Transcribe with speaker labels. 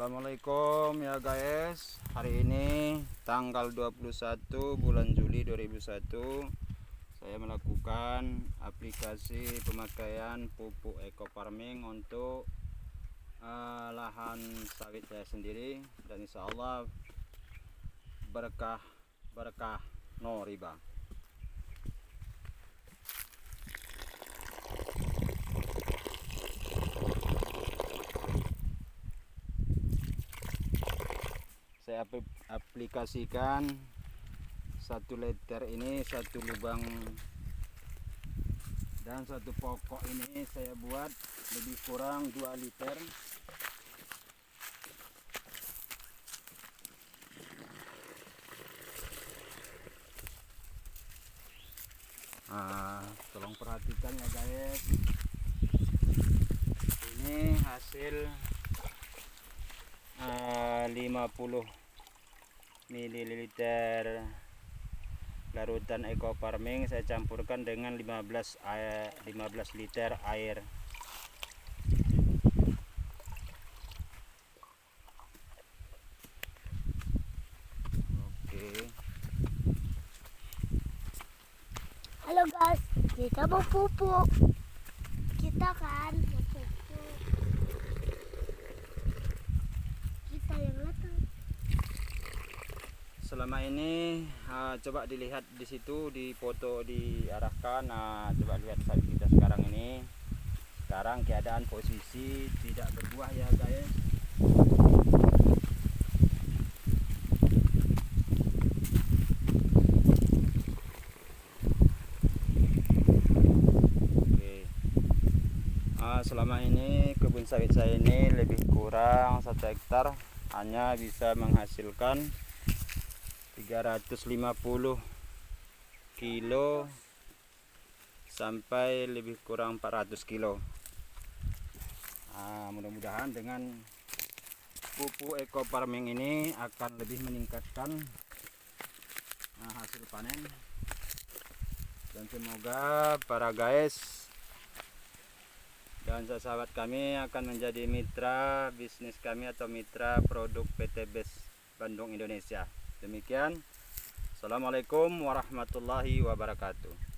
Speaker 1: Assalamualaikum ya guys. Hari ini tanggal 21 bulan Juli 2001 saya melakukan aplikasi pemakaian pupuk eco farming untuk lahan sawit saya sendiri, dan insya Allah berkah no riba. Saya aplikasikan 1 liter ini 1 lubang, dan 1 pokok ini saya buat lebih kurang 2 liter. Tolong perhatikan ya guys, ini hasil 50 ml larutan eco farming saya campurkan dengan 15 liter air. Oke.
Speaker 2: Halo guys, kita mau pupuk. Kita kan mau pupuk. Kita yang datang.
Speaker 1: Selama ini coba dilihat di situ, di foto diarahkan. Coba lihat sawit kita sekarang ini. Sekarang keadaan posisi tidak berbuah ya guys. Selama ini kebun sawit saya ini lebih kurang 1 hektar hanya bisa menghasilkan 350 kilo sampai lebih kurang 400 kilo. Mudah-mudahan dengan pupuk eco farming ini akan lebih meningkatkan hasil panen, dan semoga para guys dan sahabat kami akan menjadi mitra bisnis kami atau mitra produk PT BES Bandung Indonesia. Demikian, Assalamualaikum warahmatullahi wabarakatuh.